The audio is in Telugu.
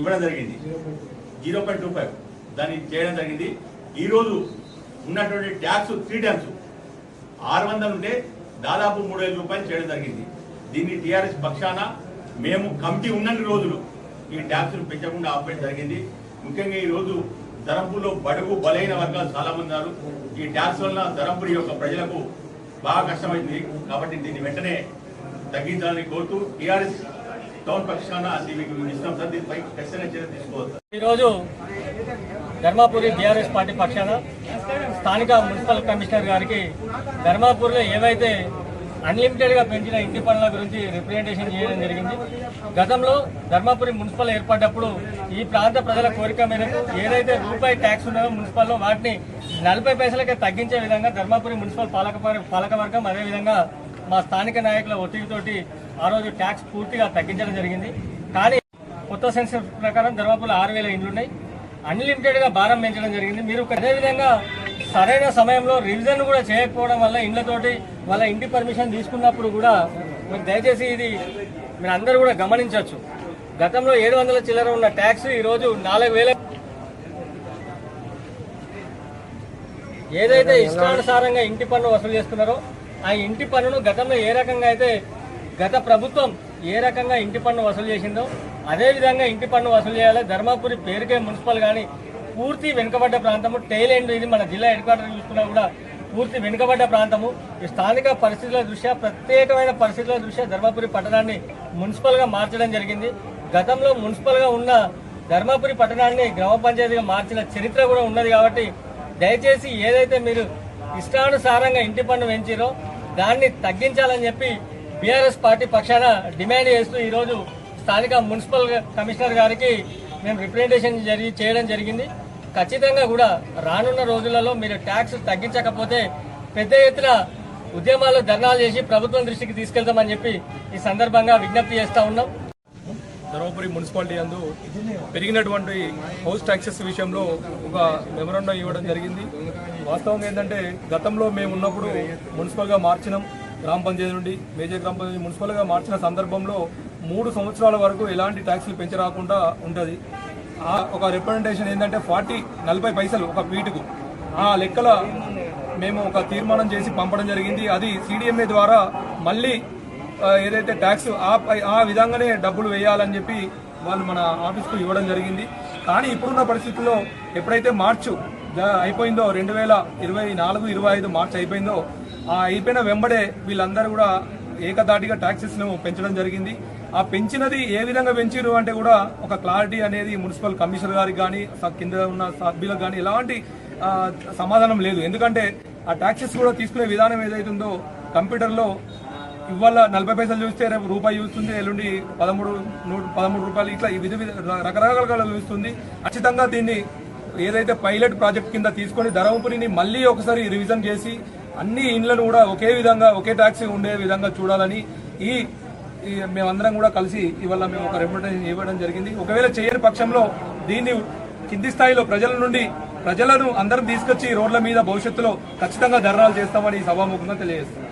ఇవ్వడం జరిగింది. 0.25 దాన్ని చేయడం జరిగింది. ఈరోజు ఉన్నటువంటి ట్యాక్స్ 3 టైమ్స్ 600 ఉంటే దాదాపు 3000 రూపాయలు చేయడం జరిగింది. దీన్ని టీఆర్ఎస్ పక్షాన మేము కమిటీ ఉన్నన్ని రోజులు ఈ ట్యాక్స్ను పెంచకుండా ఆపేయడం జరిగింది. ముఖ్యంగా ఈరోజు ధరంపూర్లో బడుగు బలైన వర్గాలు చాలా మంది ఉన్నారు. ఈ ట్యాక్స్ వలన ధరంపూర్ యొక్క ప్రజలకు బాగా కష్టమైంది. కాబట్టి దీన్ని వెంటనే తగ్గించాలని కోరుతూ టీఆర్ఎస్ టౌన్ పక్షాన ఇష్టం సార్ దీనిపై ఖచ్చితంగా చర్య తీసుకోవచ్చు. ఈరోజు ధర్మాపూరి బీఆర్ఎస్ పార్టీ పక్షాన స్థానిక మున్సిపల్ కమిషనర్ గారికి ధర్మాపూర్లో ఏవైతే అన్లిమిటెడ్గా పెంచిన ఇంటి పనుల గురించి రిప్రజెంటేషన్ చేయడం జరిగింది. గతంలో ధర్మాపురి మున్సిపల్ ఏర్పడ్డప్పుడు ఈ ప్రాంత ప్రజల కోరిక మేరకు ఏదైతే రూపాయి ట్యాక్స్ ఉన్నదో మున్సిపల్లో వాటిని 40 పైసలకే తగ్గించే విధంగా ధర్మాపురి మున్సిపల్ పాలకవర్గం అదేవిధంగా మా స్థానిక నాయకుల ఒత్తిడితోటి ఆ రోజు ట్యాక్స్ పూర్తిగా తగ్గించడం జరిగింది. కానీ కొత్త సెన్సెస్ ప్రకారం ధర్మాపురిలో 6000 ఇండ్లు ఉన్నాయి. అన్లిమిటెడ్గా భారం పెంచడం జరిగింది. మీరు అదేవిధంగా సరైన సమయంలో రివిజన్ కూడా చేయకపోవడం వల్ల ఇండ్లతోటి వాళ్ళ ఇంటి పర్మిషన్ తీసుకున్నప్పుడు కూడా మీరు దయచేసి ఇది మీరు అందరూ కూడా గమనించవచ్చు. గతంలో 700 చిల్లర ఉన్న ట్యాక్స్ ఈరోజు 4000. ఏదైతే ఇష్టానుసారంగా ఇంటి పన్ను వసూలు చేస్తున్నారో ఆ ఇంటి పన్నును గతంలో ఏ రకంగా అయితే గత ప్రభుత్వం ఏ రకంగా ఇంటి పన్ను వసూలు చేసిందో అదేవిధంగా ఇంటి పన్ను వసూలు చేయాలి. ధర్మాపురి పేరుకే మున్సిపల్ కానీ పూర్తి వెనుకబడ్డ ప్రాంతము, టైల్ ఎండ్ ఇది మన జిల్లా హెడ్ క్వార్టర్ చూసుకున్నా కూడా పూర్తి వెనుకబడ్డ ప్రాంతము. ఈ స్థానిక పరిస్థితుల దృష్ట్యా ప్రత్యేకమైన పరిస్థితుల దృష్ట్యా ధర్మాపురి పట్టణాన్ని మున్సిపల్గా మార్చడం జరిగింది. గతంలో మున్సిపల్గా ఉన్న ధర్మాపురి పట్టణాన్ని గ్రామ పంచాయతీగా మార్చిన చరిత్ర కూడా ఉన్నది. కాబట్టి దయచేసి ఏదైతే మీరు ఇష్టానుసారంగా ఇంటి పన్ను పెంచారో దాన్ని తగ్గించాలని చెప్పి బీఆర్ఎస్ పార్టీ పక్షాన డిమాండ్ చేస్తూ ఈరోజు స్థానిక మున్సిపల్ కమిషనర్ గారికి మేము రిప్రజెంటేషన్ చేయడం జరిగింది. ఖచ్చితంగా కూడా రానున్న రోజులలో మీరు ట్యాక్స్ తగ్గించకపోతే పెద్ద ఎత్తున ఉద్యమాలు ధర్నాలు చేసి ప్రభుత్వం దృష్టికి తీసుకెళ్తామని చెప్పి ఈ సందర్భంగా విజ్ఞప్తి చేస్తా ఉన్నాం. ధర్మపురి మున్సిపాలిటీ అందు పెరిగినటువంటి హౌస్ ట్యాక్సెస్ విషయంలో ఒక మెమరాండం ఇవ్వడం జరిగింది. వాస్తవంగా ఏంటంటే గతంలో మేము ఉన్నప్పుడు మున్సిపల్గా మార్చినాం. గ్రామ పంచాయతీ నుండి మేజర్ గ్రామ పంచాయతీ మున్సిపల్గా మార్చిన సందర్భంలో 3 సంవత్సరాల వరకు ఎలాంటి ట్యాక్సులు పెంచరాకుండా ఉంటుంది. ఒక రిప్రజెంటేషన్ ఏంటంటే 40 పైసలు ఒక ఫీటుకు ఆ లెక్కల మేము ఒక తీర్మానం చేసి పంపడం జరిగింది. అది CDMA ద్వారా మళ్ళీ ఏదైతే ట్యాక్స్ ఆ విధంగానే డబ్బులు వేయాలని చెప్పి వాళ్ళు మన ఆఫీస్కు ఇవ్వడం జరిగింది. కానీ ఇప్పుడున్న పరిస్థితుల్లో ఎప్పుడైతే మార్చు అయిపోయిందో 2024-25 మార్చి అయిపోయిందో ఆ అయిపోయిన వెంబడే వీళ్ళందరూ కూడా ఏకదాటిగా ట్యాక్సెస్ను పెంచడం జరిగింది. ఆ పెంచినది ఏ విధంగా పెంచారు అంటే కూడా ఒక క్లారిటీ అనేది మున్సిపల్ కమిషనర్ గారికి కానీ కింద ఉన్న సభ్యులకు కానీ ఎలాంటి సమాధానం లేదు. ఎందుకంటే ఆ ట్యాక్సెస్ కూడా తీసుకునే విధానం ఏదైతుందో కంప్యూటర్లో ఇవాళ 40 పైసలు చూస్తే రేపు రూపాయి చూస్తుంది, ఎల్లుండి 13 రూపాయలు ఇట్లా ఈ రకరకాలుగా చూస్తుంది. ఖచ్చితంగా దీన్ని ఏదైతే పైలట్ ప్రాజెక్ట్ కింద తీసుకొని ధర్మపురిని మళ్ళీ ఒకసారి రివిజన్ చేసి అన్ని ఇండ్లను కూడా ఒకే విధంగా ఒకే ట్యాక్స్ ఉండే విధంగా చూడాలని మేమందరం కూడా కలిసి ఇవాళ మేము ఒక రిప్రజెంటేషన్ ఇవ్వడం జరిగింది. ఒకవేళ చేయని పక్షంలో దీన్ని కింది స్థాయిలో ప్రజలను అందరం తీసుకొచ్చి రోడ్ల మీద భవిష్యత్తులో ఖచ్చితంగా ధర్నాలు చేస్తామని సభాముఖంగా తెలియజేస్తాం.